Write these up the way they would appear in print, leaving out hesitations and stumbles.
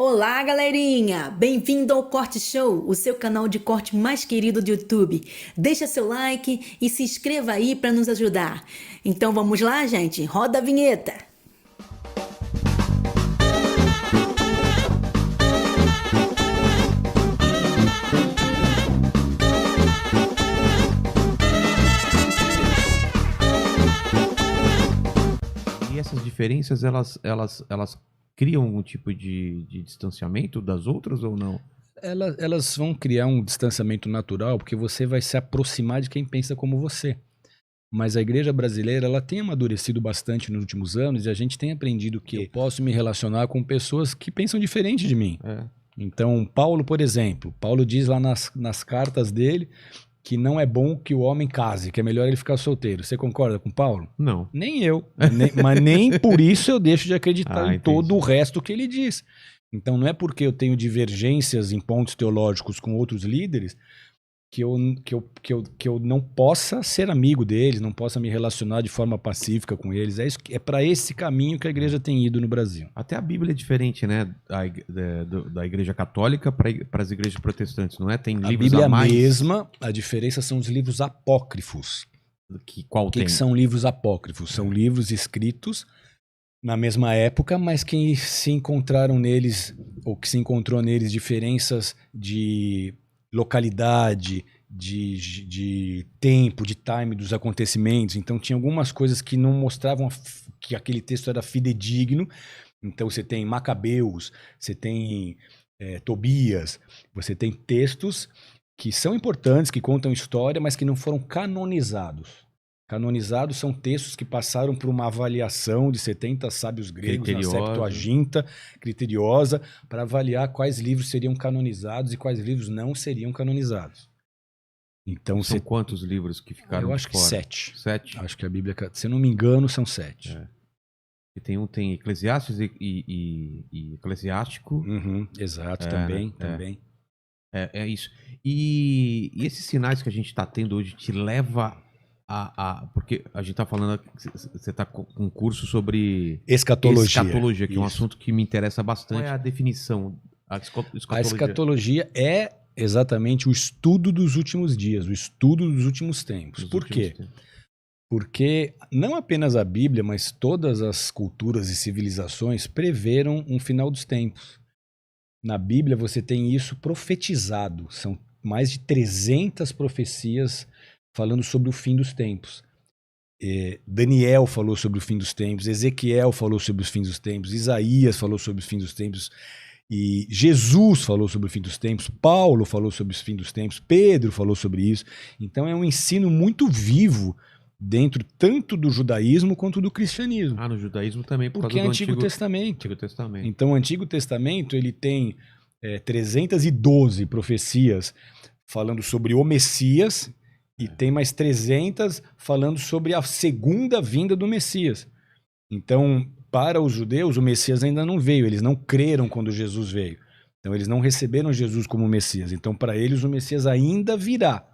Olá, galerinha! Bem-vindo ao Corte Show, o seu canal de corte mais querido do YouTube. Deixa seu like e se inscreva aí para nos ajudar. Então vamos lá, gente? Roda a vinheta! E essas diferenças, elas criam algum tipo de distanciamento das outras ou não? Elas vão criar um distanciamento natural, porque você vai se aproximar de quem pensa como você. Mas a igreja brasileira, ela tem amadurecido bastante nos últimos anos e a gente tem aprendido que eu posso me relacionar com pessoas que pensam diferente de mim. Então, Paulo, por exemplo, Paulo diz lá nas cartas dele que não é bom que o homem case, que é melhor ele ficar solteiro. Você concorda com Paulo? Não. Nem eu. Mas nem por isso eu deixo de acreditar em todo o resto que ele diz. Então não é porque eu tenho divergências em pontos teológicos com outros líderes que eu não possa ser amigo deles, não possa me relacionar de forma pacífica com eles. É para esse caminho que a igreja tem ido no Brasil. Até a Bíblia é diferente, né? Da igreja católica para as igrejas protestantes, não é? Tem livros a Bíblia a mais. É a mesma, a diferença são os livros apócrifos. Qual tem? Que são livros apócrifos? São livros escritos na mesma época, mas que se encontraram neles, ou que se encontrou neles diferenças de localidade, de tempo, de time dos acontecimentos. Então tinha algumas coisas que não mostravam que aquele texto era fidedigno. Então você tem Macabeus, você tem Tobias, você tem textos que são importantes, que contam história, mas que não foram canonizados. Canonizados são textos que passaram por uma avaliação de 70 sábios gregos na Septuaginta, criteriosa, para avaliar quais livros seriam canonizados e quais livros não seriam canonizados. Então, são quantos livros que ficaram Eu acho que fora? 7. 7? Acho que a Bíblia, se eu não me engano, são 7. E tem Eclesiastes e Eclesiástico. Exato, também. É isso. E esses sinais que a gente está tendo hoje te leva porque a gente está falando, você está com um curso sobre escatologia, que é um assunto que me interessa bastante. Qual é a definição? A escatologia é exatamente o estudo dos últimos dias, o estudo dos últimos tempos. Por quê? Porque não apenas a Bíblia, mas todas as culturas e civilizações preveram um final dos tempos. Na Bíblia você tem isso profetizado, são mais de 300 profecias falando sobre o fim dos tempos. Daniel falou sobre o fim dos tempos, Ezequiel falou sobre os fins dos tempos, Isaías falou sobre os fins dos tempos, e Jesus falou sobre o fim dos tempos, Paulo falou sobre os fins dos tempos, Pedro falou sobre isso. Então é um ensino muito vivo dentro tanto do judaísmo quanto do cristianismo. No judaísmo também, porque é Antigo Testamento. Testamento. Então o Antigo Testamento ele tem 312 profecias falando sobre o Messias, e tem mais 300 falando sobre a segunda vinda do Messias. Então, para os judeus, o Messias ainda não veio. Eles não creram quando Jesus veio. Então, eles não receberam Jesus como Messias. Então, para eles, o Messias ainda virá.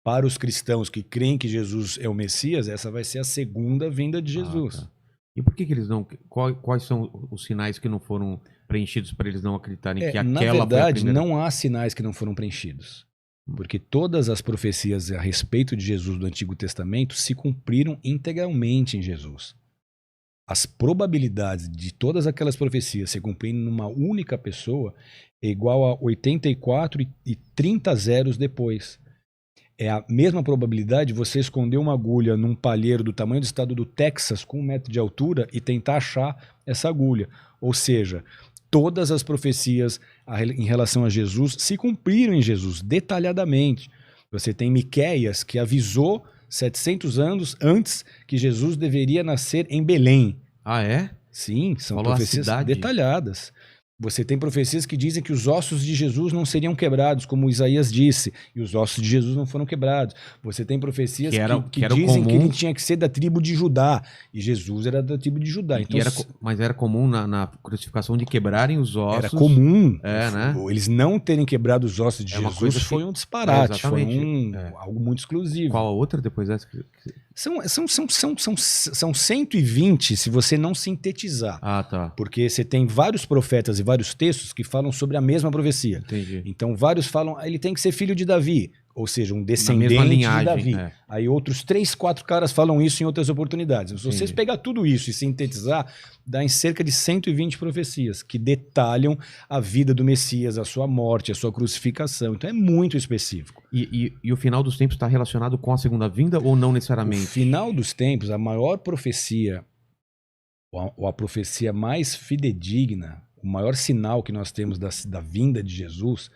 Para os cristãos que creem que Jesus é o Messias, essa vai ser a segunda vinda de Jesus. Tá. E por que eles não... Quais são os sinais que não foram preenchidos para eles não acreditarem que aquela foi a primeira? Na verdade, não há sinais que não foram preenchidos. Porque todas as profecias a respeito de Jesus do Antigo Testamento se cumpriram integralmente em Jesus. As probabilidades de todas aquelas profecias se cumprirem numa única pessoa é igual a 84 e 30 zeros depois. É a mesma probabilidade de você esconder uma agulha num palheiro do tamanho do estado do Texas com 1 metro de altura e tentar achar essa agulha. Ou seja, todas as profecias em relação a Jesus se cumpriram em Jesus, detalhadamente. Você tem Miqueias, que avisou 700 anos antes que Jesus deveria nascer em Belém. Ah, é? Sim, são profecias detalhadas. Você tem profecias que dizem que os ossos de Jesus não seriam quebrados, como Isaías disse, e os ossos de Jesus não foram quebrados. Você tem profecias que dizem que ele tinha que ser da tribo de Judá, e Jesus era da tribo de Judá. Então, mas era comum na crucificação de quebrarem os ossos? Era comum. Né? Eles não terem quebrado os ossos de Jesus foi um disparate, foi algo muito exclusivo. Qual a outra depois dessa? São 120 se você não sintetizar. Ah, tá. Porque você tem vários profetas e vários textos que falam sobre a mesma profecia. Entendi. Então vários falam, ele tem que ser filho de Davi, ou seja, um descendente linhagem, de Davi. é. Aí outros 3, 4 caras falam isso em outras oportunidades. Se vocês pegar tudo isso e sintetizar, dá em cerca de 120 profecias que detalham a vida do Messias, a sua morte, a sua crucificação. Então é muito específico. E o final dos tempos está relacionado com a segunda vinda ou não necessariamente? O final dos tempos, a maior profecia, ou a profecia mais fidedigna, o maior sinal que nós temos da vinda de Jesus,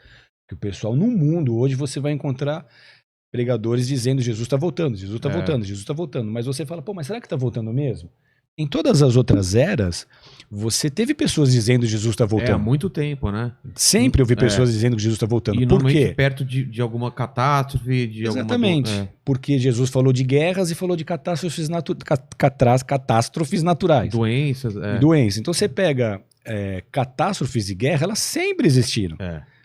que o pessoal no mundo hoje você vai encontrar pregadores dizendo Jesus está voltando, Jesus está voltando, Jesus está voltando. Mas você fala, pô, mas será que está voltando mesmo? Em todas as outras eras, você teve pessoas dizendo Jesus está voltando. Há muito tempo, né? Sempre ouvi pessoas dizendo que Jesus está voltando. E Por quê? perto de alguma catástrofe, de Exatamente. Porque Jesus falou de guerras e falou de catástrofes naturais. Doenças. Doenças. Então você pega catástrofes e guerra, elas sempre existiram.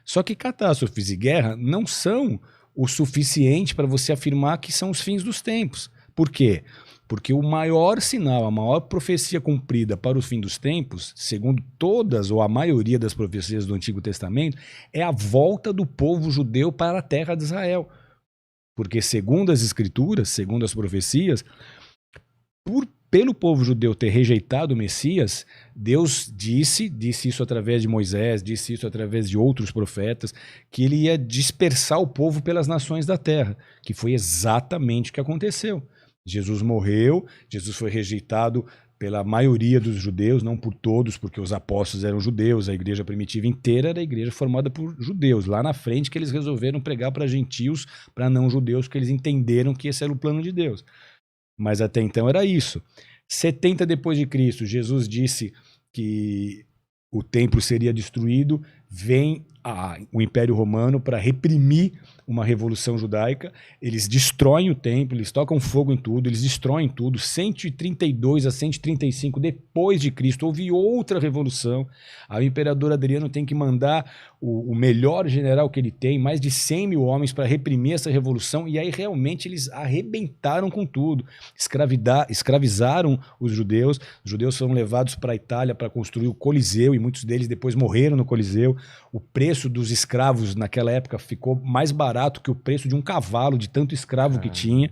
Só que catástrofes e guerra não são o suficiente para você afirmar que são os fins dos tempos. Por quê? Porque o maior sinal, a maior profecia cumprida para o fim dos tempos, segundo todas ou a maioria das profecias do Antigo Testamento, é a volta do povo judeu para a terra de Israel. Porque segundo as Escrituras, segundo as profecias, pelo povo judeu ter rejeitado o Messias, Deus disse isso através de Moisés, disse isso através de outros profetas, que ele ia dispersar o povo pelas nações da terra, que foi exatamente o que aconteceu. Jesus morreu, Jesus foi rejeitado pela maioria dos judeus, não por todos, porque os apóstolos eram judeus, a igreja primitiva inteira era a igreja formada por judeus. Lá na frente que eles resolveram pregar para gentios, para não judeus, porque eles entenderam que esse era o plano de Deus. Mas até então era isso. 70 depois de Cristo, Jesus disse que o templo seria destruído, vem o Império Romano para reprimir uma revolução judaica, eles destroem o templo, eles tocam fogo em tudo, eles destroem tudo. 132 a 135 depois de Cristo houve outra revolução. Aí o imperador Adriano tem que mandar o melhor general que ele tem, mais de 100 mil homens para reprimir essa revolução, e aí realmente eles arrebentaram com tudo, escravizaram os judeus foram levados para a Itália para construir o Coliseu, e muitos deles depois morreram no Coliseu. O preço dos escravos naquela época ficou mais barato que o preço de um cavalo, de tanto escravo que tinha.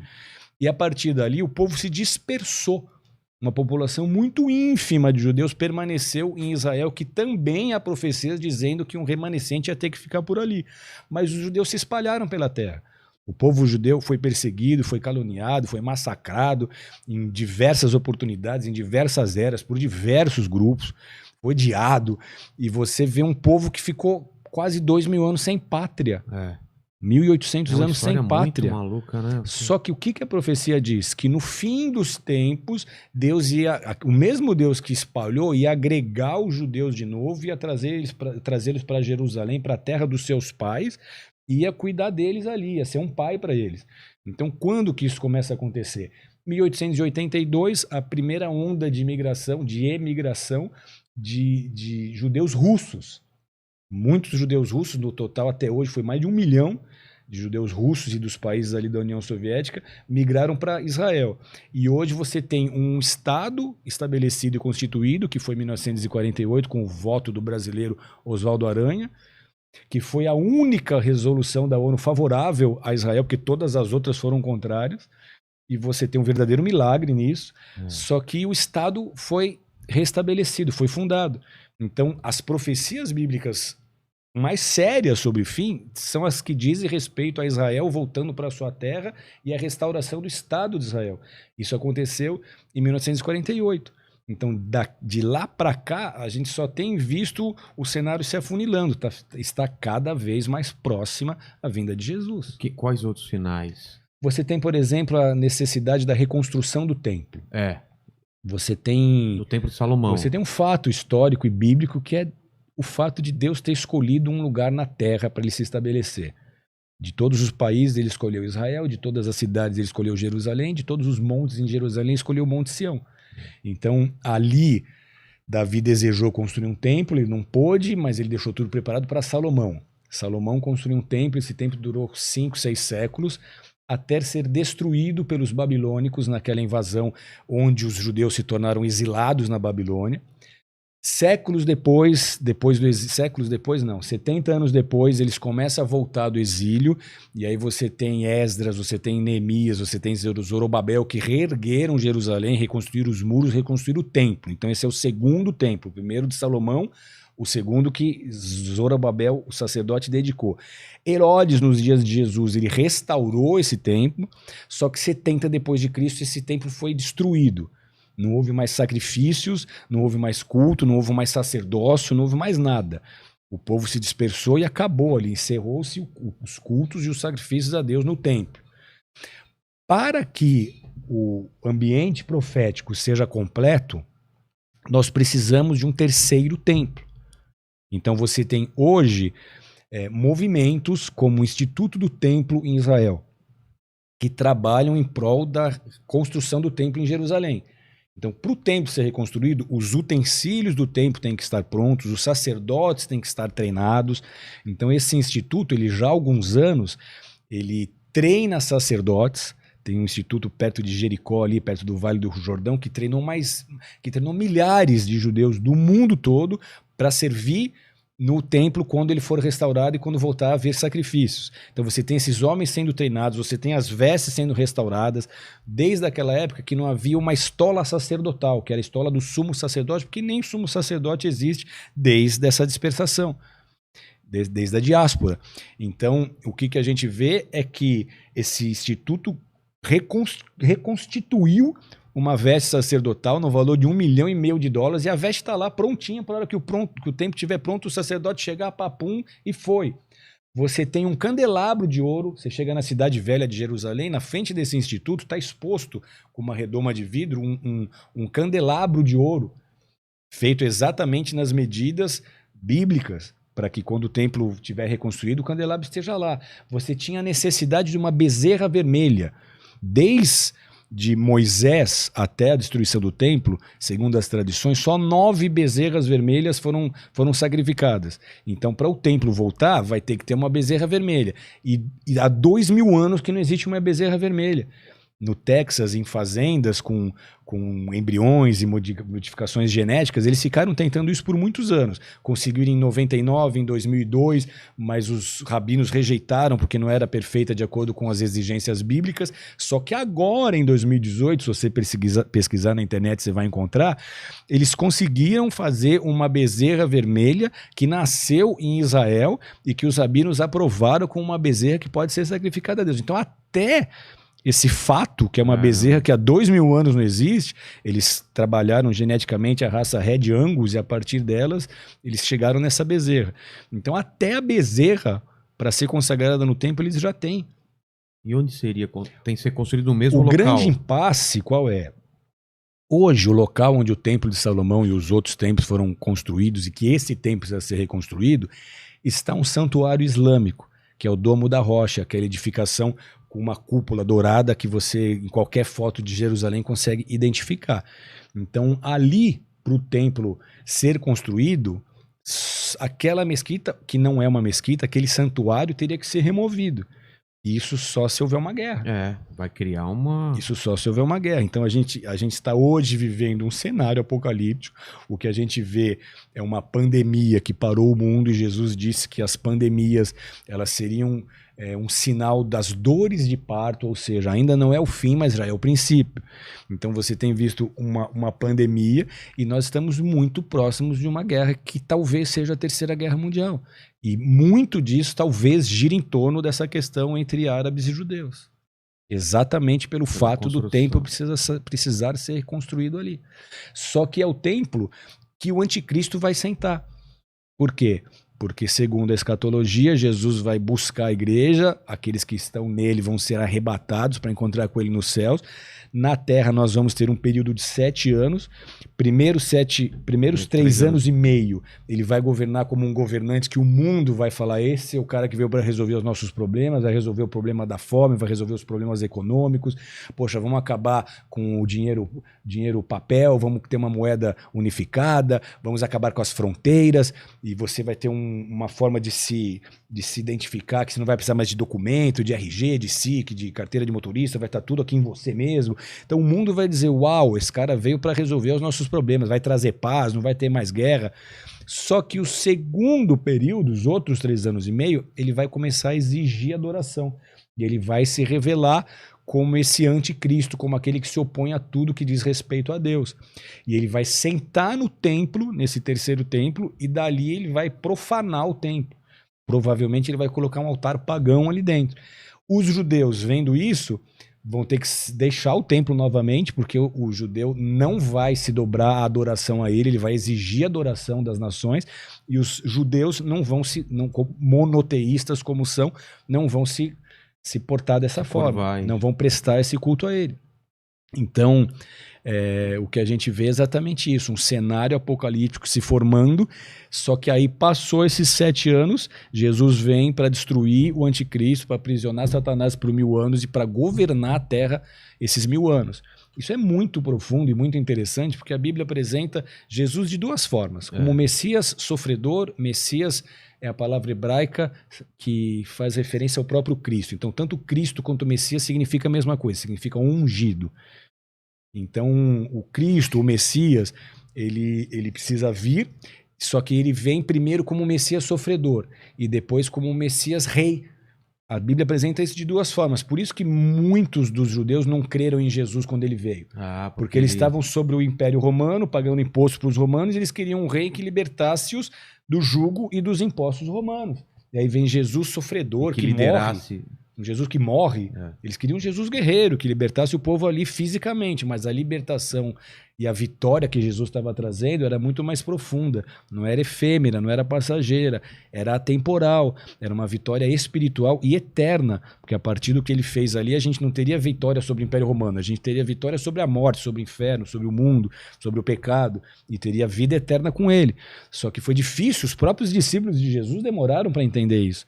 E a partir dali o povo se dispersou. Uma população muito ínfima de judeus permaneceu em Israel, que também há profecias dizendo que um remanescente ia ter que ficar por ali. Mas os judeus se espalharam pela terra. O povo judeu foi perseguido, foi caluniado, foi massacrado em diversas oportunidades, em diversas eras, por diversos grupos, odiado. E você vê um povo que ficou quase 2.000 anos sem pátria. 1.800 anos sem pátria. Muito maluca, né? Só que o que a profecia diz? Que no fim dos tempos, Deus o mesmo Deus que espalhou ia agregar os judeus de novo, ia trazê-los para Jerusalém, para a terra dos seus pais, ia cuidar deles ali, ia ser um pai para eles. Então, quando que isso começa a acontecer? 1882, a primeira onda de emigração de judeus russos. Muitos judeus russos, no total até hoje foi mais de 1 milhão de judeus russos e dos países ali da União Soviética, migraram para Israel. E hoje você tem um Estado estabelecido e constituído, que foi em 1948, com o voto do brasileiro Oswaldo Aranha, que foi a única resolução da ONU favorável a Israel, porque todas as outras foram contrárias. E você tem um verdadeiro milagre nisso. Só que o Estado foi restabelecido, foi fundado. Então, as profecias bíblicas mais sérias sobre o fim são as que dizem respeito a Israel voltando para a sua terra e a restauração do Estado de Israel. Isso aconteceu em 1948. Então, de lá para cá, a gente só tem visto o cenário se afunilando. Está cada vez mais próxima a vinda de Jesus. Quais outros sinais? Você tem, por exemplo, a necessidade da reconstrução do templo. Você tem... Do Templo de Salomão. Você tem um fato histórico e bíblico que é o fato de Deus ter escolhido um lugar na terra para ele se estabelecer. De todos os países ele escolheu Israel, de todas as cidades ele escolheu Jerusalém, de todos os montes em Jerusalém escolheu o Monte Sião. Então ali Davi desejou construir um templo, ele não pôde, mas ele deixou tudo preparado para Salomão. Salomão construiu um templo, esse templo durou 5, 6 séculos, até ser destruído pelos babilônicos naquela invasão onde os judeus se tornaram exilados na Babilônia. Séculos depois, 70 anos depois, eles começam a voltar do exílio, e aí você tem Esdras, você tem Neemias, você tem Zorobabel, que reergueram Jerusalém, reconstruíram os muros, reconstruíram o templo. Então esse é o segundo templo, o primeiro de Salomão, o segundo que Zorobabel, o sacerdote, dedicou. Herodes, nos dias de Jesus, ele restaurou esse templo, só que 70 depois de Cristo esse templo foi destruído. Não houve mais sacrifícios, não houve mais culto, não houve mais sacerdócio, não houve mais nada. O povo se dispersou e acabou ali, encerrou-se os cultos e os sacrifícios a Deus no templo. Para que o ambiente profético seja completo, nós precisamos de um terceiro templo. Então você tem hoje movimentos como o Instituto do Templo em Israel, que trabalham em prol da construção do templo em Jerusalém. Então, para o templo ser reconstruído, os utensílios do templo têm que estar prontos, os sacerdotes têm que estar treinados. Então, esse instituto, ele já há alguns anos, ele treina sacerdotes. Tem um instituto perto de Jericó, ali perto do Vale do Jordão, que treinou milhares de judeus do mundo todo para servir no templo quando ele for restaurado e quando voltar a haver sacrifícios. Então você tem esses homens sendo treinados, você tem as vestes sendo restauradas, desde aquela época que não havia uma estola sacerdotal, que era a estola do sumo sacerdote, porque nem sumo sacerdote existe desde essa dispersação, desde a diáspora. Então o que a gente vê é que esse instituto reconstituiu uma veste sacerdotal no valor de $1,5 milhão e a veste está lá prontinha para a hora que o tempo estiver pronto, o sacerdote chegar, papum, e foi. Você tem um candelabro de ouro, você chega na cidade velha de Jerusalém, na frente desse instituto está exposto com uma redoma de vidro um candelabro de ouro, feito exatamente nas medidas bíblicas, para que quando o templo estiver reconstruído, o candelabro esteja lá. Você tinha a necessidade de uma bezerra vermelha, desde de Moisés até a destruição do templo, segundo as tradições, só 9 bezerras vermelhas foram sacrificadas. Então, para o templo voltar, vai ter que ter uma bezerra vermelha. E há 2.000 anos que não existe uma bezerra vermelha. No Texas, em fazendas com embriões e modificações genéticas, eles ficaram tentando isso por muitos anos. Conseguiram em 99, em 2002, mas os rabinos rejeitaram porque não era perfeita de acordo com as exigências bíblicas. Só que agora, em 2018, se você pesquisar na internet, você vai encontrar, eles conseguiram fazer uma bezerra vermelha que nasceu em Israel e que os rabinos aprovaram como uma bezerra que pode ser sacrificada a Deus. Então, até esse fato, que é uma bezerra que há 2.000 anos não existe, eles trabalharam geneticamente a raça Red Angus e a partir delas eles chegaram nessa bezerra. Então até a bezerra, para ser consagrada no templo, eles já têm. E onde seria? Tem que ser construído no mesmo local? O grande impasse qual é? Hoje, o local onde o templo de Salomão e os outros templos foram construídos e que esse templo precisa ser reconstruído, está um santuário islâmico, que é o Domo da Rocha, aquela edificação com uma cúpula dourada que você, em qualquer foto de Jerusalém, consegue identificar. Então, ali, para o templo ser construído, aquela mesquita, que não é uma mesquita, aquele santuário teria que ser removido. Isso só se houver uma guerra. Vai criar uma... Isso só se houver uma guerra. Então a gente está hoje vivendo um cenário apocalíptico. O que a gente vê é uma pandemia que parou o mundo e Jesus disse que as pandemias elas seriam um sinal das dores de parto, ou seja, ainda não é o fim, mas já é o princípio. Então você tem visto uma pandemia e nós estamos muito próximos de uma guerra que talvez seja a Terceira Guerra Mundial. E muito disso talvez gire em torno dessa questão entre árabes e judeus. Exatamente pelo fato do templo precisar ser construído ali. Só que é o templo que o anticristo vai sentar. Por quê? Porque, segundo a escatologia, Jesus vai buscar a igreja, aqueles que estão nele vão ser arrebatados para encontrar com ele nos céus. Na terra nós vamos ter um período de 7 anos. Primeiros 3 anos e meio, ele vai governar como um governante que o mundo vai falar, esse é o cara que veio para resolver os nossos problemas, vai resolver o problema da fome, vai resolver os problemas econômicos. Poxa, vamos acabar com o dinheiro papel, vamos ter uma moeda unificada, vamos acabar com as fronteiras, e você vai ter um uma forma de se identificar, que você não vai precisar mais de documento, de RG, de SIC, de carteira de motorista, vai estar tudo aqui em você mesmo. Então o mundo vai dizer, uau, esse cara veio para resolver os nossos problemas, vai trazer paz, não vai ter mais guerra. Só que o segundo período, os outros 3 anos e meio, ele vai começar a exigir adoração. E ele vai se revelar como esse anticristo, como aquele que se opõe a tudo que diz respeito a Deus. E ele vai sentar no templo, nesse terceiro templo, e dali ele vai profanar o templo. Provavelmente ele vai colocar um altar pagão ali dentro. Os judeus, vendo isso, vão ter que deixar o templo novamente, porque o judeu não vai se dobrar à adoração a ele, ele vai exigir a adoração das nações, e os judeus não vão monoteístas como são, não vão se portar dessa forma, não vão prestar esse culto a ele. Então, o que a gente vê é exatamente isso, um cenário apocalíptico se formando, só que aí passou esses 7 anos, Jesus vem para destruir o anticristo, para aprisionar Satanás por 1000 anos e para governar a terra esses 1000 anos. Isso é muito profundo e muito interessante, porque a Bíblia apresenta Jesus de 2 formas, como Messias sofredor. Messias é a palavra hebraica que faz referência ao próprio Cristo. Então, tanto Cristo quanto Messias significa a mesma coisa, significa ungido. Então, o Cristo, o Messias, ele precisa vir, só que ele vem primeiro como Messias sofredor e depois como Messias rei. A Bíblia apresenta isso de 2 formas. Por isso que muitos dos judeus não creram em Jesus quando ele veio. Porque eles estavam sobre o Império Romano, pagando imposto para os romanos, e eles queriam um rei que libertasse-os do jugo e dos impostos romanos. E aí vem Jesus sofredor, que liderasse... morre. Um Jesus que morre. Eles queriam um Jesus guerreiro, que libertasse o povo ali fisicamente, mas a libertação e a vitória que Jesus estava trazendo era muito mais profunda. Não era efêmera, não era passageira, era atemporal. Era uma vitória espiritual e eterna, porque a partir do que ele fez ali, a gente não teria vitória sobre o Império Romano, a gente teria vitória sobre a morte, sobre o inferno, sobre o mundo, sobre o pecado, e teria vida eterna com ele. Só que foi difícil, os próprios discípulos de Jesus demoraram para entender isso.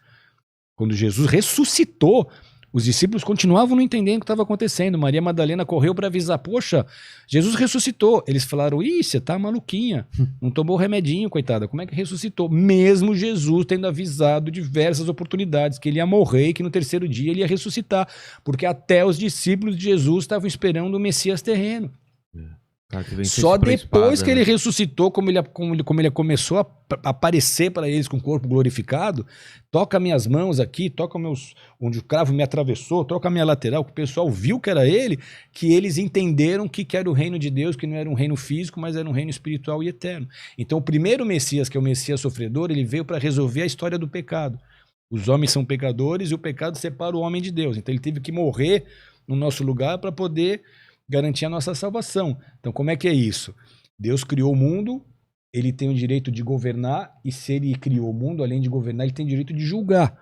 Quando Jesus ressuscitou, os discípulos continuavam não entendendo o que estava acontecendo. Maria Madalena correu para avisar, poxa, Jesus ressuscitou. Eles falaram, ih, você tá maluquinha, não tomou remedinho, coitada, como é que ressuscitou? Mesmo Jesus tendo avisado diversas oportunidades que ele ia morrer e que no 3º dia ele ia ressuscitar, porque até os discípulos de Jesus estavam esperando o Messias terreno. Só depois que ele ressuscitou, como ele começou a aparecer para eles com o corpo glorificado, toca minhas mãos aqui, toca onde o cravo me atravessou, toca a minha lateral, que o pessoal viu que era ele, que eles entenderam que era o reino de Deus, que não era um reino físico, mas era um reino espiritual e eterno. Então o primeiro Messias, que é o Messias sofredor, ele veio para resolver a história do pecado. Os homens são pecadores e o pecado separa o homem de Deus. Então ele teve que morrer no nosso lugar para poder garantir a nossa salvação. Então, como é que é isso? Deus criou o mundo, ele tem o direito de governar, e se ele criou o mundo, além de governar, ele tem o direito de julgar.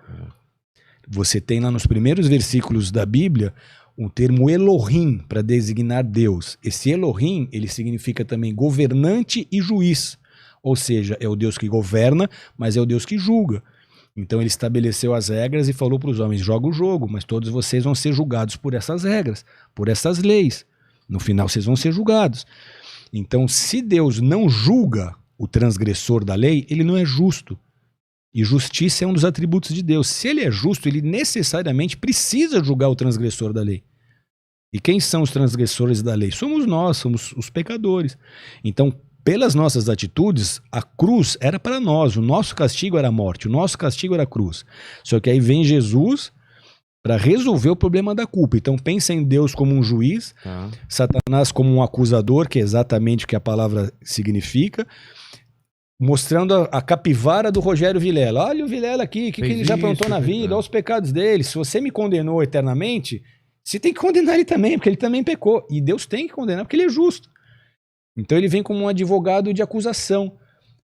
Você tem lá nos primeiros versículos da Bíblia um termo Elohim para designar Deus. Esse Elohim, ele significa também governante e juiz. Ou seja, é o Deus que governa, mas é o Deus que julga. Então ele estabeleceu as regras e falou para os homens, joga o jogo, mas todos vocês vão ser julgados por essas regras, por essas leis. No final vocês vão ser julgados. Então, se Deus não julga o transgressor da lei, ele não é justo. E justiça é um dos atributos de Deus. Se ele é justo, ele necessariamente precisa julgar o transgressor da lei. E quem são os transgressores da lei? Somos nós, somos os pecadores. Então, pelas nossas atitudes, a cruz era para nós. O nosso castigo era a morte, o nosso castigo era a cruz. Só que aí vem Jesus para resolver o problema da culpa. Então pensa em Deus como um juiz, Satanás como um acusador, que é exatamente o que a palavra significa, mostrando a capivara do Rogério Vilela. Olha o Vilela aqui, o que ele já aprontou na vida, olha os pecados dele. Se você me condenou eternamente, você tem que condenar ele também, porque ele também pecou. E Deus tem que condenar, porque ele é justo. Então ele vem como um advogado de acusação.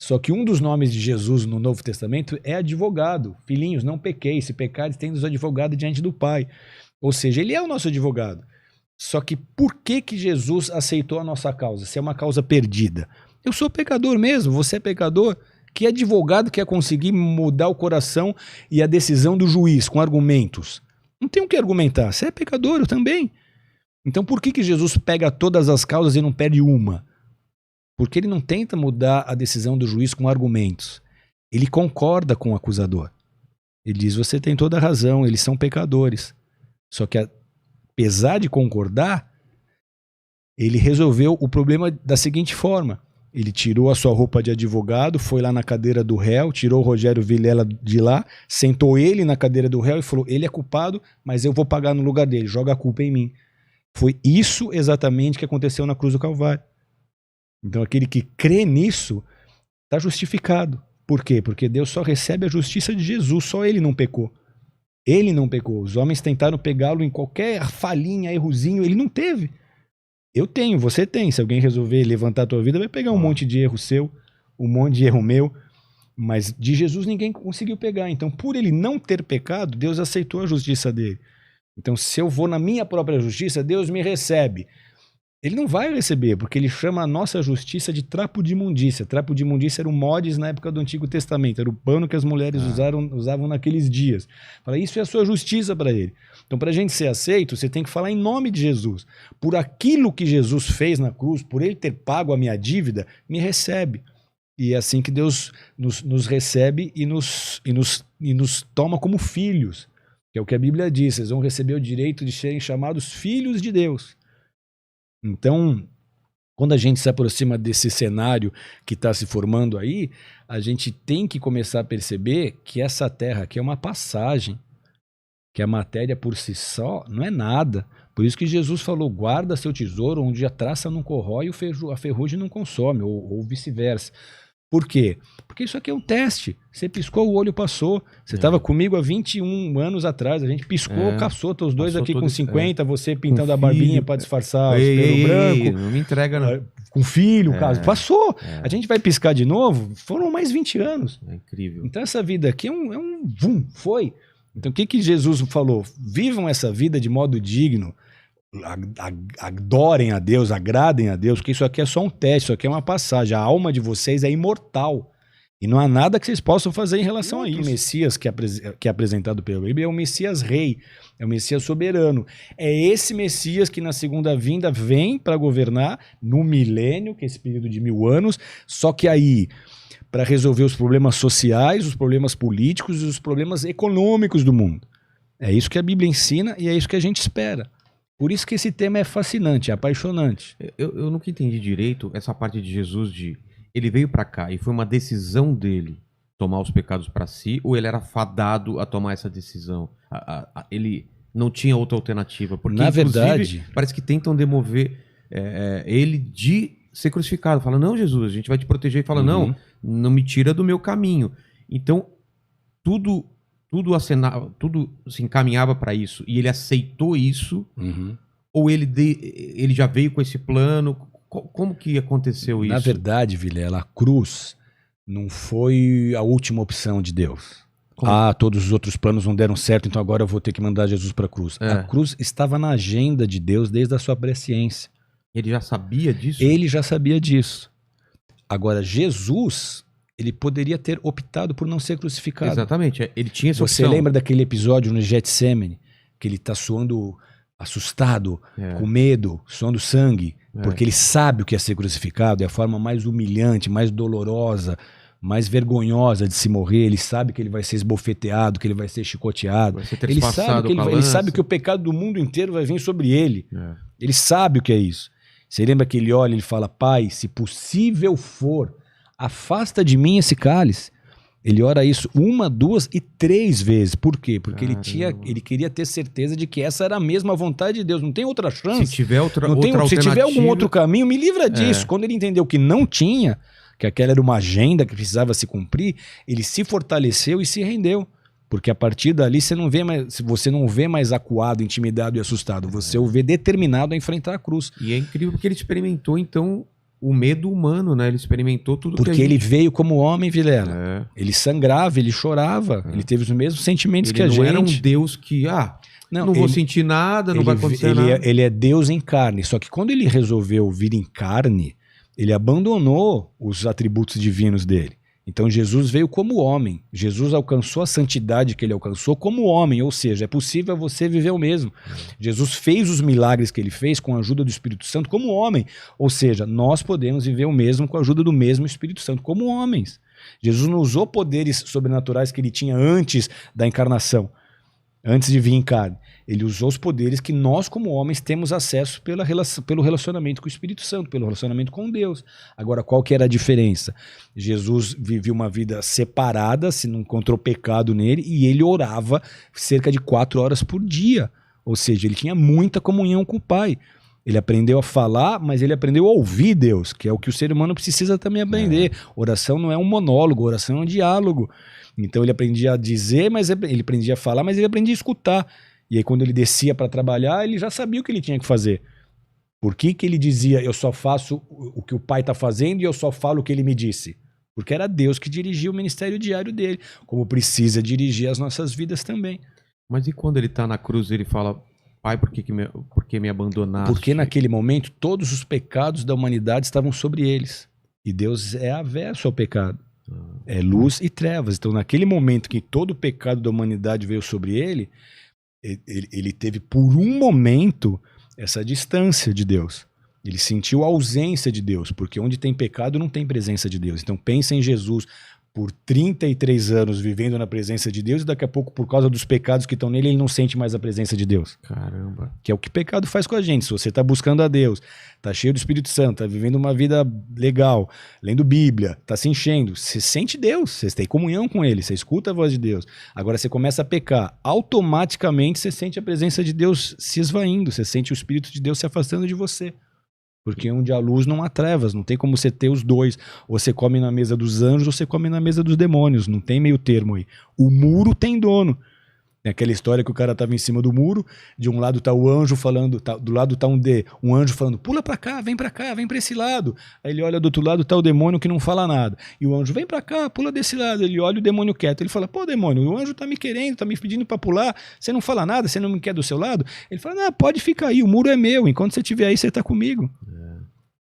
Só que um dos nomes de Jesus no Novo Testamento é advogado. Filhinhos, não pequei, se pecares, tendes advogado diante do Pai. Ou seja, ele é o nosso advogado. Só que por que Jesus aceitou a nossa causa? Se é uma causa perdida. Eu sou pecador mesmo, você é pecador. Que advogado quer conseguir mudar o coração e a decisão do juiz com argumentos? Não tem o que argumentar, você é pecador, eu também. Então por que Jesus pega todas as causas e não perde uma? Porque ele não tenta mudar a decisão do juiz com argumentos. ele concorda com o acusador. Ele diz, você tem toda a razão, eles são pecadores. Só que apesar de concordar, ele resolveu o problema da seguinte forma. Ele tirou a sua roupa de advogado, foi lá na cadeira do réu, tirou o Rogério Vilela de lá, sentou ele na cadeira do réu e falou, ele é culpado, mas eu vou pagar no lugar dele, joga a culpa em mim. Foi isso exatamente que aconteceu na cruz do Calvário. Então aquele que crê nisso está justificado. Por quê? Porque Deus só recebe a justiça de Jesus, só ele não pecou. Ele não pecou. Os homens tentaram pegá-lo em qualquer falhinha, errozinho, ele não teve. Eu tenho, você tem. Se alguém resolver levantar a tua vida, vai pegar um monte de erro seu, um monte de erro meu. Mas de Jesus ninguém conseguiu pegar. Então, por ele não ter pecado, Deus aceitou a justiça dele. Então, se eu vou na minha própria justiça, Deus me recebe. Ele não vai receber, porque ele chama a nossa justiça de trapo de imundícia. Trapo de imundícia era o mods na época do Antigo Testamento. Era o pano que as mulheres usavam naqueles dias. Fala, isso é a sua justiça para ele. Então, para a gente ser aceito, você tem que falar em nome de Jesus. Por aquilo que Jesus fez na cruz, por ele ter pago a minha dívida, me recebe. E é assim que Deus nos recebe e nos toma como filhos. Que é o que a Bíblia diz. Vocês vão receber o direito de serem chamados filhos de Deus. Então, quando a gente se aproxima desse cenário que está se formando aí, a gente tem que começar a perceber que essa terra aqui é uma passagem, que a matéria por si só não é nada. Por isso que Jesus falou, guarda seu tesouro onde a traça não corrói e a ferrugem não consome, ou vice-versa. Por quê? Porque isso aqui é um teste. Você piscou, o olho passou. Você estava comigo há 21 anos atrás. A gente piscou, caçota, os dois aqui com 50, você pintando a barbinha para disfarçar o pelo branco. Não me entrega, não. Com filho, caso. Passou. A gente vai piscar de novo, foram mais 20 anos. É incrível. Então essa vida aqui é um vum, foi. Então o que Jesus falou? Vivam essa vida de modo digno. Adorem a Deus, agradem a Deus, porque isso aqui é só um teste, isso aqui é uma passagem. A alma de vocês é imortal e não há nada que vocês possam fazer em relação a isso. O Messias que é apresentado pela Bíblia é o Messias rei, é o Messias soberano. É esse Messias que na segunda vinda vem para governar no milênio, que é esse período de 1000 anos, só que aí para resolver os problemas sociais, os problemas políticos e os problemas econômicos do mundo. É isso que a Bíblia ensina e é isso que a gente espera. Por isso que esse tema é fascinante, é apaixonante. Eu nunca entendi direito essa parte de Jesus ele veio para cá e foi uma decisão dele tomar os pecados para si, ou ele era fadado a tomar essa decisão? Ele não tinha outra alternativa? Porque, na verdade, parece que tentam demover ele de ser crucificado. Fala, não, Jesus, a gente vai te proteger. E fala, não me tira do meu caminho. Então, tudo se encaminhava para isso, e ele aceitou isso, ou ele já veio com esse plano? Como que aconteceu isso? Na verdade, Vilela, a cruz não foi a última opção de Deus. Como? Todos os outros planos não deram certo, então agora eu vou ter que mandar Jesus para a cruz. A cruz estava na agenda de Deus desde a sua presciência. Ele já sabia disso? Ele já sabia disso. Agora, Jesus, ele poderia ter optado por não ser crucificado. Exatamente, ele tinha essa opção. Você lembra daquele episódio no Getsemane, que ele está suando assustado, com medo, suando sangue, porque ele sabe o que é ser crucificado, é a forma mais humilhante, mais dolorosa, mais vergonhosa de se morrer. Ele sabe que ele vai ser esbofeteado, que ele vai ser chicoteado. Vai ser ele sabe que o pecado do mundo inteiro vai vir sobre ele. Ele sabe o que é isso. Você lembra que ele olha e ele fala, Pai, se possível for, afasta de mim esse cálice. Ele ora isso 1, 2 e 3 vezes. Por quê? Porque ele queria ter certeza de que essa era a mesma vontade de Deus. Não tem outra chance. Se tiver se tiver algum outro caminho, me livra disso. Quando ele entendeu que não tinha, que aquela era uma agenda que precisava se cumprir, ele se fortaleceu e se rendeu. Porque a partir dali você não vê mais acuado, intimidado e assustado. Você o vê determinado a enfrentar a cruz. E é incrível porque ele experimentou, então, o medo humano, né? Ele experimentou tudo porque ele veio como homem, Vilela. Ele sangrava, ele chorava, ele teve os mesmos sentimentos que a gente. Ele não era um Deus que, não vou sentir nada, não vai acontecer nada. Ele é Deus em carne, só que quando ele resolveu vir em carne, ele abandonou os atributos divinos dele. Então Jesus veio como homem. Jesus alcançou a santidade que ele alcançou como homem, ou seja, é possível você viver o mesmo. Jesus fez os milagres que ele fez com a ajuda do Espírito Santo como homem, ou seja, nós podemos viver o mesmo com a ajuda do mesmo Espírito Santo como homens. Jesus não usou poderes sobrenaturais que ele tinha antes da encarnação, antes de vir em carne. Ele usou os poderes que nós, como homens, temos acesso pelo relacionamento com o Espírito Santo, pelo relacionamento com Deus. Agora, qual que era a diferença? Jesus vivia uma vida separada, se não encontrou pecado nele, e ele orava cerca de 4 horas por dia. Ou seja, ele tinha muita comunhão com o Pai. Ele aprendeu a falar, mas ele aprendeu a ouvir Deus, que é o que o ser humano precisa também aprender. Oração não é um monólogo, oração é um diálogo. Então ele aprendia a dizer, mas ele aprendia a falar, mas ele aprendia a escutar. E aí quando ele descia para trabalhar, ele já sabia o que ele tinha que fazer. Por que que ele dizia, eu só faço o que o Pai está fazendo e eu só falo o que ele me disse? Porque era Deus que dirigia o ministério diário dele, como precisa dirigir as nossas vidas também. Mas e quando ele está na cruz, ele fala, Pai, por que me abandonaste? Porque naquele momento todos os pecados da humanidade estavam sobre eles. E Deus é averso ao pecado. É luz e trevas. Então naquele momento que todo o pecado da humanidade veio sobre ele, ele teve por um momento essa distância de Deus. Ele sentiu a ausência de Deus, porque onde tem pecado não tem presença de Deus. Então pensa em Jesus por 33 anos vivendo na presença de Deus e daqui a pouco, por causa dos pecados que estão nele, ele não sente mais a presença de Deus. Caramba. Que é o que o pecado faz com a gente. Se você está buscando a Deus, está cheio do Espírito Santo, está vivendo uma vida legal, lendo Bíblia, está se enchendo, você sente Deus, você tem comunhão com Ele, você escuta a voz de Deus. Agora você começa a pecar, automaticamente você sente a presença de Deus se esvaindo, você sente o Espírito de Deus se afastando de você. Porque onde há luz não há trevas, não tem como você ter os dois. Ou você come na mesa dos anjos ou você come na mesa dos demônios, não tem meio termo aí. O muro tem dono. É aquela história que o cara estava em cima do muro, de um lado está o anjo falando, do lado está um anjo falando, pula para cá, vem para esse lado. Aí ele olha do outro lado, está o demônio que não fala nada. E o anjo, vem para cá, pula desse lado. Ele olha o demônio quieto. Ele fala, pô demônio, o anjo está me querendo, está me pedindo para pular, você não fala nada, você não me quer do seu lado? Ele fala, não, pode ficar aí, o muro é meu, enquanto você estiver aí, você está comigo.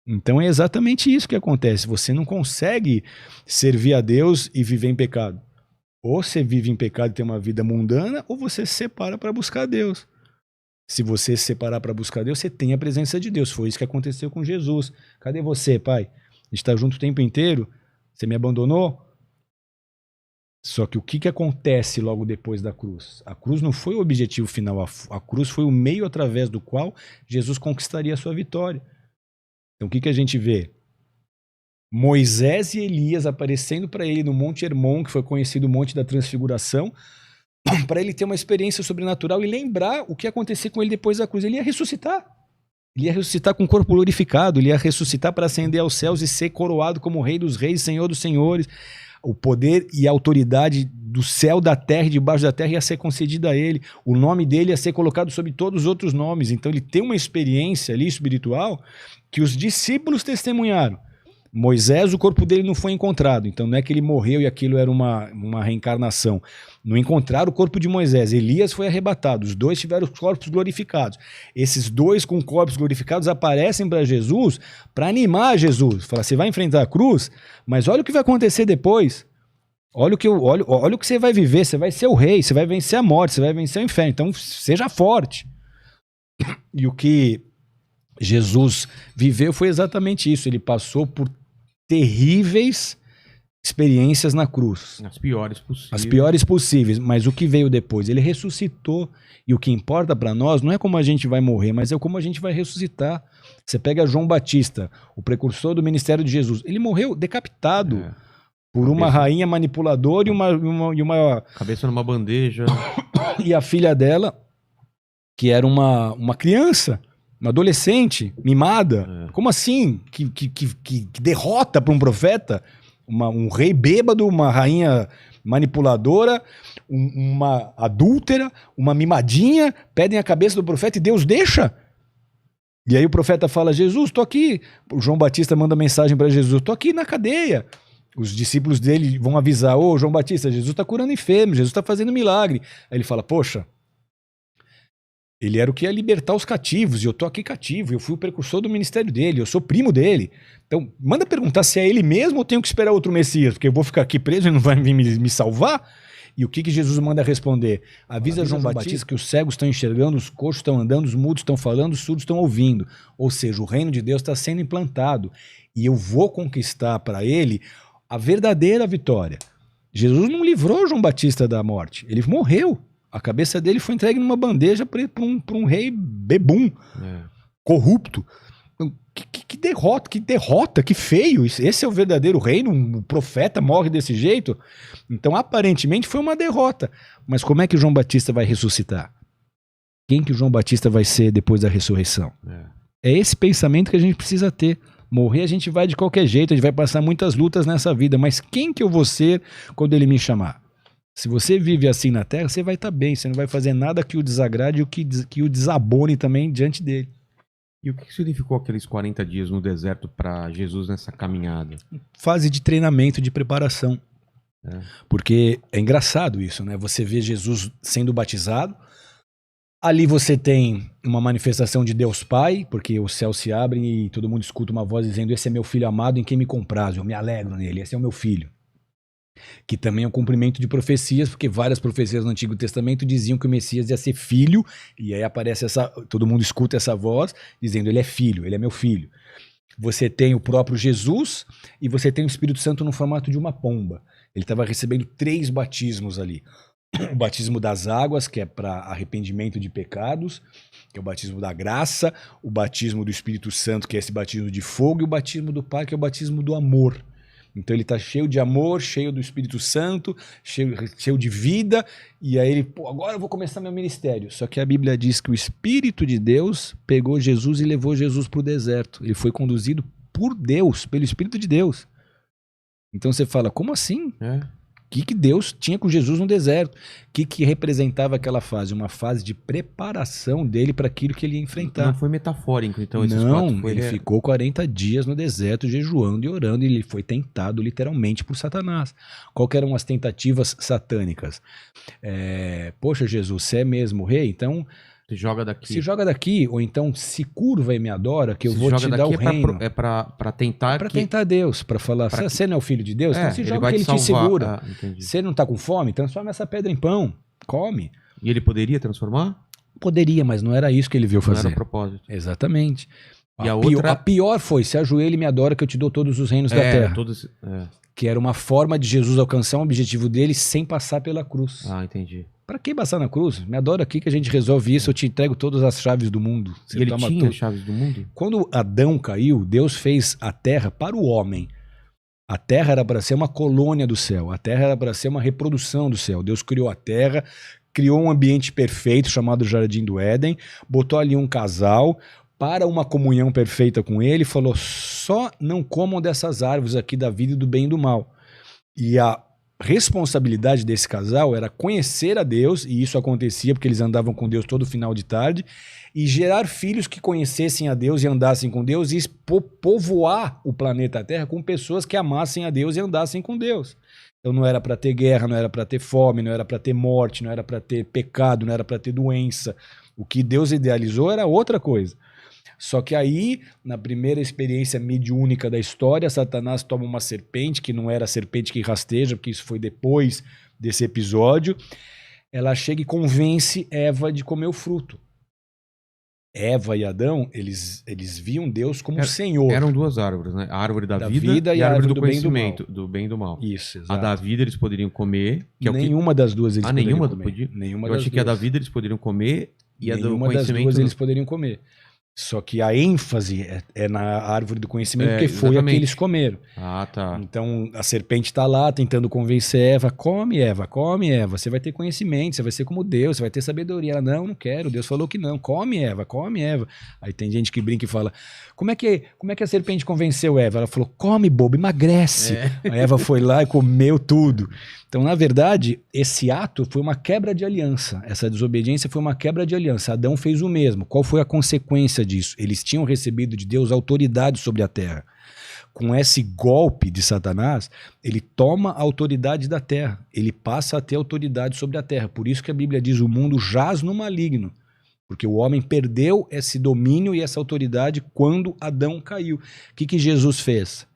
Então é exatamente isso que acontece. Você não consegue servir a Deus e viver em pecado. Ou você vive em pecado e tem uma vida mundana, ou você se separa para buscar Deus. Se você se separar para buscar Deus, você tem a presença de Deus. Foi isso que aconteceu com Jesus. Cadê você, Pai? A gente está junto o tempo inteiro? Você me abandonou? Só que o que acontece logo depois da cruz? A cruz não foi o objetivo final. A cruz foi o meio através do qual Jesus conquistaria a sua vitória. Então o que a gente vê? Moisés e Elias aparecendo para ele no Monte Hermon, que foi conhecido o Monte da Transfiguração, para ele ter uma experiência sobrenatural e lembrar o que ia acontecer com ele depois da cruz. Ele ia ressuscitar. Ele ia ressuscitar com o corpo glorificado, ele ia ressuscitar para ascender aos céus e ser coroado como Rei dos Reis, Senhor dos Senhores. O poder e a autoridade do céu, da terra e debaixo da terra ia ser concedida a ele. O nome dele ia ser colocado sobre todos os outros nomes. Então ele tem uma experiência ali espiritual que os discípulos testemunharam. Moisés, o corpo dele não foi encontrado, então não é que ele morreu e aquilo era uma reencarnação. Não encontraram o corpo de Moisés. Elias foi arrebatado, os dois tiveram os corpos glorificados. Esses dois com corpos glorificados aparecem para Jesus para animar Jesus. Fala, você vai enfrentar a cruz, mas olha o que vai acontecer depois. Olha o que você vai viver, você vai ser o rei, você vai vencer a morte, você vai vencer o inferno, então seja forte. E o que Jesus viveu foi exatamente isso, ele passou por terríveis experiências na cruz. As piores possíveis. As piores possíveis, mas o que veio depois? Ele ressuscitou. E o que importa para nós não é como a gente vai morrer, mas é como a gente vai ressuscitar. Você pega João Batista, o precursor do ministério de Jesus. Ele morreu decapitado por uma rainha manipuladora e uma... Cabeça numa bandeja. E a filha dela, que era uma criança, uma adolescente, mimada. Como assim? Que derrota para um profeta? Um rei bêbado, uma rainha manipuladora, uma adúltera, uma mimadinha, pedem a cabeça do profeta e Deus deixa. E aí o profeta fala, Jesus, tô aqui. O João Batista manda mensagem para Jesus, tô aqui na cadeia. Os discípulos dele vão avisar, ô João Batista, Jesus está curando enfermos, Jesus está fazendo milagre. Aí ele fala, poxa, ele era o que ia libertar os cativos, e eu tô aqui cativo, eu fui o precursor do ministério dele, eu sou primo dele. Então, manda perguntar se é ele mesmo ou tenho que esperar outro Messias, porque eu vou ficar aqui preso e não vai vir me salvar? E o que Jesus manda responder? Avisa João Batista que os cegos estão enxergando, os coxos estão andando, os mudos estão falando, os surdos estão ouvindo. Ou seja, o reino de Deus está sendo implantado. E eu vou conquistar para ele a verdadeira vitória. Jesus não livrou João Batista da morte, ele morreu. A cabeça dele foi entregue numa bandeja para um rei bebum, corrupto. Que derrota, que feio. Esse é o verdadeiro reino, um profeta morre desse jeito. Então, aparentemente, foi uma derrota. Mas como é que João Batista vai ressuscitar? Quem que o João Batista vai ser depois da ressurreição? É esse pensamento que a gente precisa ter. Morrer a gente vai de qualquer jeito, a gente vai passar muitas lutas nessa vida, mas quem que eu vou ser quando ele me chamar? Se você vive assim na terra, você vai estar bem, você não vai fazer nada que o desagrade ou que o desabone também diante dele. E o que significou aqueles 40 dias no deserto para Jesus nessa caminhada? Fase de treinamento, de preparação. Porque é engraçado isso, né? Você vê Jesus sendo batizado, ali você tem uma manifestação de Deus Pai, porque os céus se abrem e todo mundo escuta uma voz dizendo: esse é meu filho amado em quem me compraz, eu me alegro nele, esse é o meu filho. Que também é um cumprimento de profecias, porque várias profecias no Antigo Testamento diziam que o Messias ia ser filho, e aí aparece todo mundo escuta essa voz dizendo: ele é filho, ele é meu filho. Você tem o próprio Jesus e você tem o Espírito Santo no formato de uma pomba. Ele estava recebendo 3 batismos ali. O batismo das águas, que é para arrependimento de pecados, que é o batismo da graça, o batismo do Espírito Santo, que é esse batismo de fogo, e o batismo do Pai, que é o batismo do amor. Então ele está cheio de amor, cheio do Espírito Santo, cheio de vida, e aí ele, agora eu vou começar meu ministério. Só que a Bíblia diz que o Espírito de Deus pegou Jesus e levou Jesus para o deserto. Ele foi conduzido por Deus, pelo Espírito de Deus. Então você fala, como assim? O que Deus tinha com Jesus no deserto? O que representava aquela fase? Uma fase de preparação dele para aquilo que ele ia enfrentar. Não foi metafórico, então, esses Não, 4 ele ficou 40 dias no deserto jejuando e orando, e ele foi tentado literalmente por Satanás. Qual que eram as tentativas satânicas? Poxa, Jesus, você é mesmo rei? Então se joga daqui. Se joga daqui, ou então se curva e me adora, que eu vou te dar o reino. É para tentar... É para tentar Deus, para falar, você não é o filho de Deus? Então se joga que ele te segura. Você não está com fome? Transforma essa pedra em pão, come. E ele poderia transformar? Poderia, mas não era isso que ele veio fazer. Não era propósito. Exatamente. E a pior foi, se ajoelha e me adora que eu te dou todos os reinos da terra. Que era uma forma de Jesus alcançar um objetivo dele sem passar pela cruz. Entendi. Pra que passar na cruz? Me adora aqui que a gente resolve isso, eu te entrego todas as chaves do mundo. E ele tinha as chaves do mundo? Quando Adão caiu, Deus fez a terra para o homem. A terra era para ser uma colônia do céu, a terra era para ser uma reprodução do céu. Deus criou a terra, criou um ambiente perfeito chamado Jardim do Éden, botou ali um casal para uma comunhão perfeita com ele, falou: só não comam dessas árvores aqui da vida e do bem e do mal. E a responsabilidade desse casal era conhecer a Deus, e isso acontecia porque eles andavam com Deus todo final de tarde, e gerar filhos que conhecessem a Deus e andassem com Deus, e povoar o planeta Terra com pessoas que amassem a Deus e andassem com Deus. Então não era para ter guerra, não era para ter fome, não era para ter morte, não era para ter pecado, não era para ter doença. O que Deus idealizou era outra coisa. Só que aí, na primeira experiência mediúnica da história, Satanás toma uma serpente, que não era a serpente que rasteja, porque isso foi depois desse episódio. Ela chega e convence Eva de comer o fruto. Eva e Adão, eles viam Deus como Senhor. Eram 2 árvores, né? A árvore da vida e a árvore do conhecimento, do bem e do mal. Isso, exato. A da vida eles poderiam comer. Nenhuma das duas eles poderiam nenhuma comer. Nenhuma. Eu achei que a da vida eles poderiam comer e a do conhecimento... Nenhuma das duas eles poderiam comer. Só que a ênfase é na árvore do conhecimento, porque foi a que eles comeram. Tá. Então a serpente está lá tentando convencer Eva: come Eva, você vai ter conhecimento, você vai ser como Deus, você vai ter sabedoria. Ela: não quero, Deus falou que não, come Eva. Aí tem gente que brinca e fala: como é que a serpente convenceu Eva? Ela falou: come, bobo, emagrece. A Eva foi lá e comeu tudo. Então, na verdade, esse ato foi uma quebra de aliança. Essa desobediência foi uma quebra de aliança. Adão fez o mesmo. Qual foi a consequência disso? Eles tinham recebido de Deus autoridade sobre a terra. Com esse golpe de Satanás, ele toma a autoridade da terra. Ele passa a ter autoridade sobre a terra. Por isso que a Bíblia diz: o mundo jaz no maligno. Porque o homem perdeu esse domínio e essa autoridade quando Adão caiu. O que Jesus fez?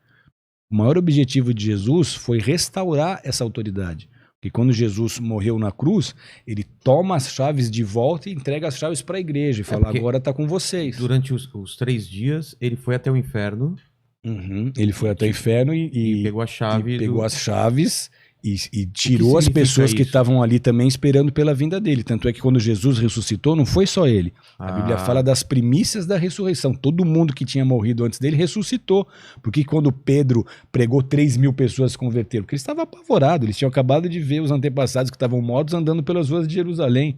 O maior objetivo de Jesus foi restaurar essa autoridade. Porque quando Jesus morreu na cruz, ele toma as chaves de volta e entrega as chaves para a igreja. E fala: agora está com vocês. Durante os 3 dias, ele foi até o inferno. Ele foi até o inferno e pegou a chave. Pegou as chaves e tirou as pessoas que estavam ali também esperando pela vinda dele. Tanto é que quando Jesus ressuscitou, não foi só ele. A Bíblia fala das primícias da ressurreição. Todo mundo que tinha morrido antes dele ressuscitou. Porque quando Pedro pregou, 3.000 pessoas se converteram. Porque ele estava apavorado. Eles tinham acabado de ver os antepassados que estavam mortos andando pelas ruas de Jerusalém.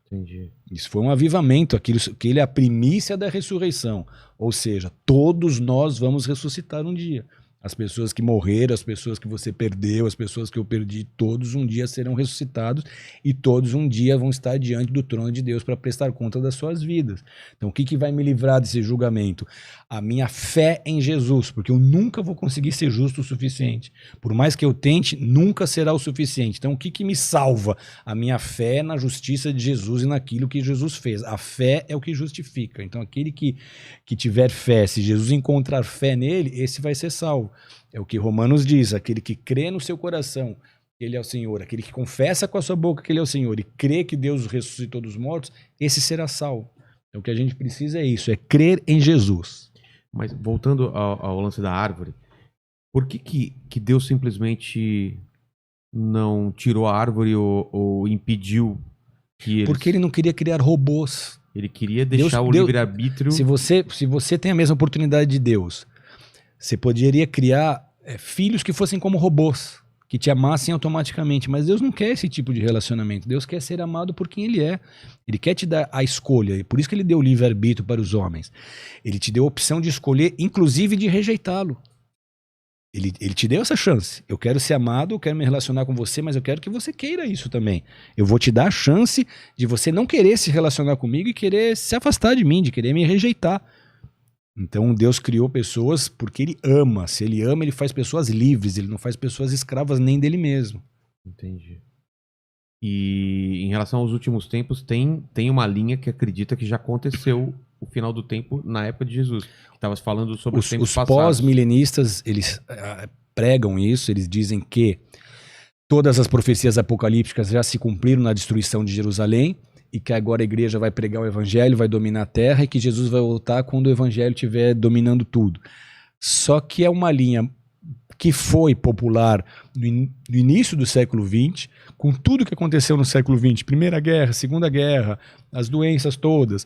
Entendi. Isso foi um avivamento. Aquele é a primícia da ressurreição. Ou seja, todos nós vamos ressuscitar um dia. As pessoas que morreram, as pessoas que você perdeu, as pessoas que eu perdi, todos um dia serão ressuscitados e todos um dia vão estar diante do trono de Deus para prestar conta das suas vidas. Então, o que vai me livrar desse julgamento? A minha fé em Jesus, porque eu nunca vou conseguir ser justo o suficiente. Por mais que eu tente, nunca será o suficiente. Então, o que me salva? A minha fé na justiça de Jesus e naquilo que Jesus fez. A fé é o que justifica. Então, aquele que tiver fé, se Jesus encontrar fé nele, esse vai ser salvo. É o que Romanos diz, aquele que crê no seu coração que ele é o Senhor, aquele que confessa com a sua boca que ele é o Senhor e crê que Deus ressuscitou dos mortos, esse será salvo. Então o que a gente precisa é isso, é crer em Jesus. Mas voltando ao lance da árvore, por que Deus simplesmente não tirou a árvore ou impediu que eles... Porque ele não queria criar robôs. Ele queria deixar o livre-arbítrio... Se você tem a mesma oportunidade de Deus, você poderia criar filhos que fossem como robôs, que te amassem automaticamente. Mas Deus não quer esse tipo de relacionamento. Deus quer ser amado por quem Ele é. Ele quer te dar a escolha. E por isso que Ele deu o livre-arbítrio para os homens. Ele te deu a opção de escolher, inclusive de rejeitá-lo. Ele te deu essa chance. Eu quero ser amado, eu quero me relacionar com você, mas eu quero que você queira isso também. Eu vou te dar a chance de você não querer se relacionar comigo e querer se afastar de mim, de querer me rejeitar. Então Deus criou pessoas porque Ele ama. Se Ele ama, Ele faz pessoas livres. Ele não faz pessoas escravas nem dele mesmo. Entendi. E em relação aos últimos tempos, tem uma linha que acredita que já aconteceu o final do tempo na época de Jesus. Estavas falando sobre os tempos passados. Os pós-milenistas, eles pregam isso. Eles dizem que todas as profecias apocalípticas já se cumpriram na destruição de Jerusalém e que agora a igreja vai pregar o evangelho, vai dominar a terra e que Jesus vai voltar quando o evangelho estiver dominando tudo. Só que é uma linha que foi popular no início do século XX, com tudo que aconteceu no século XX, Primeira Guerra, Segunda Guerra, as doenças todas.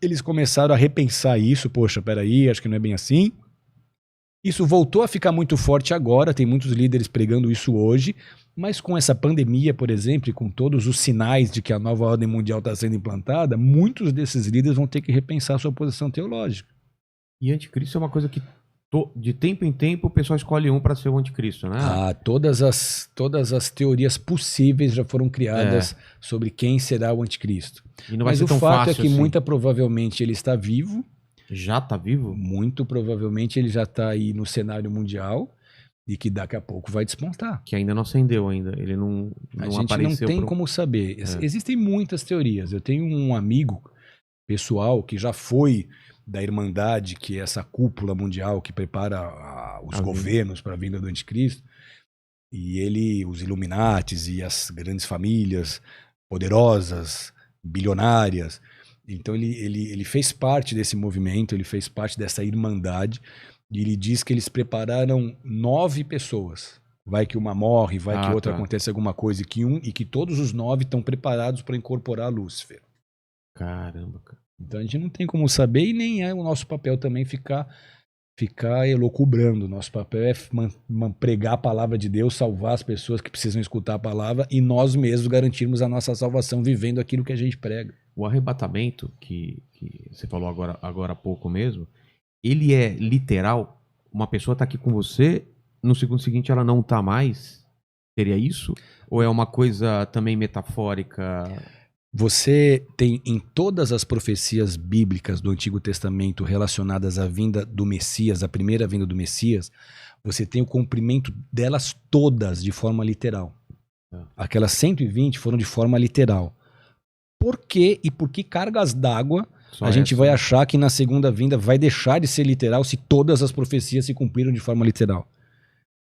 Eles começaram a repensar isso, poxa, peraí, acho que não é bem assim. Isso voltou a ficar muito forte agora, tem muitos líderes pregando isso hoje, mas com essa pandemia, por exemplo, e com todos os sinais de que a nova ordem mundial está sendo implantada, muitos desses líderes vão ter que repensar sua posição teológica. E anticristo é uma coisa que de tempo em tempo o pessoal escolhe um para ser o anticristo, né? Todas as teorias possíveis já foram criadas sobre quem será o anticristo. E não vai ser tão fácil. Mas o fato é que muito provavelmente ele está vivo. Já está vivo? Muito provavelmente ele já está aí no cenário mundial e que daqui a pouco vai despontar. Que ainda não acendeu ainda, ele não apareceu. A gente não tem como saber. Existem muitas teorias. Eu tenho um amigo pessoal que já foi da Irmandade, que é essa cúpula mundial que prepara os governos para a vinda do anticristo. E os Illuminates e as grandes famílias poderosas, bilionárias. Então ele fez parte desse movimento, ele fez parte dessa irmandade, e ele diz que eles prepararam 9 pessoas. Vai que uma morre, vai que outra acontece alguma coisa, e que todos os 9 estão preparados para incorporar Lúcifer. Caramba, cara. Então a gente não tem como saber, e nem é o nosso papel também ficar elocubrando. Nosso papel é pregar a palavra de Deus, salvar as pessoas que precisam escutar a palavra, e nós mesmos garantirmos a nossa salvação vivendo aquilo que a gente prega. O arrebatamento, que você falou agora há pouco mesmo, ele é literal? Uma pessoa está aqui com você, no segundo seguinte ela não está mais? Seria isso? Ou é uma coisa também metafórica? Você tem em todas as profecias bíblicas do Antigo Testamento relacionadas à vinda do Messias, a primeira vinda do Messias, você tem o cumprimento delas todas de forma literal. Aquelas 120 foram de forma literal. Por quê e por que cargas d'água a gente vai achar que na segunda vinda vai deixar de ser literal se todas as profecias se cumpriram de forma literal?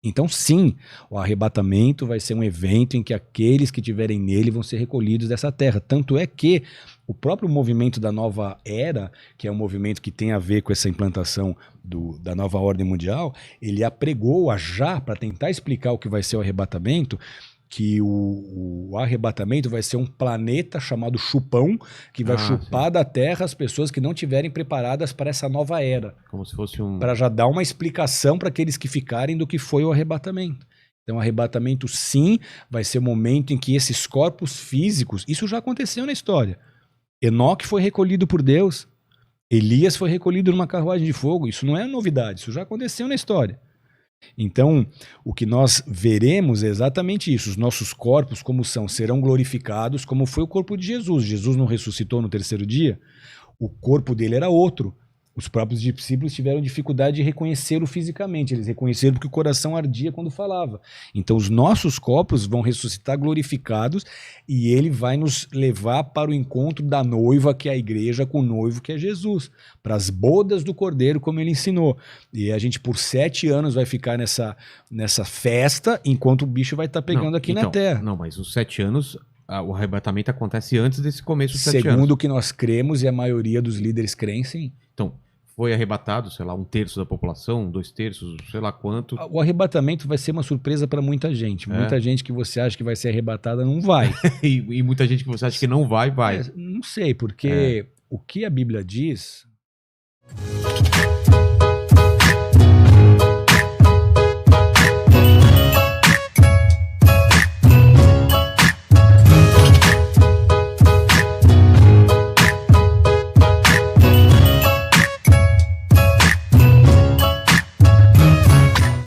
Então, sim, o arrebatamento vai ser um evento em que aqueles que estiverem nele vão ser recolhidos dessa terra. Tanto é que o próprio movimento da nova era, que é um movimento que tem a ver com essa implantação da nova ordem mundial, ele apregou já para tentar explicar o que vai ser o arrebatamento, que o arrebatamento vai ser um planeta chamado chupão, que vai chupar da Terra as pessoas que não estiverem preparadas para essa nova era. Como se fosse um... Para já dar uma explicação para aqueles que ficarem do que foi o arrebatamento. Então o arrebatamento, sim, vai ser o momento em que esses corpos físicos... Isso já aconteceu na história. Enoque foi recolhido por Deus. Elias foi recolhido numa carruagem de fogo. Isso não é novidade, isso já aconteceu na história. Então, o que nós veremos é exatamente isso. Os nossos corpos, como são, serão glorificados, como foi o corpo de Jesus. Jesus não ressuscitou no terceiro dia? O corpo dele era outro. Os próprios discípulos tiveram dificuldade de reconhecê-lo fisicamente. Eles reconheceram porque o coração ardia quando falava. Então, os nossos corpos vão ressuscitar glorificados e ele vai nos levar para o encontro da noiva, que é a igreja, com o noivo, que é Jesus. Para as bodas do Cordeiro, como ele ensinou. E a gente, por 7 anos, vai ficar nessa festa, enquanto o bicho vai estar pegando na Terra. Não, mas os 7 anos... O arrebatamento acontece antes desse começo dos 7 anos. Segundo o que nós cremos e a maioria dos líderes creem, sim. Então, foi arrebatado, sei lá, 1/3 da população, 2/3, sei lá quanto. O arrebatamento vai ser uma surpresa para muita gente. Muita gente que você acha que vai ser arrebatada não vai. e muita gente que você acha que não vai. Não sei, porque o que a Bíblia diz...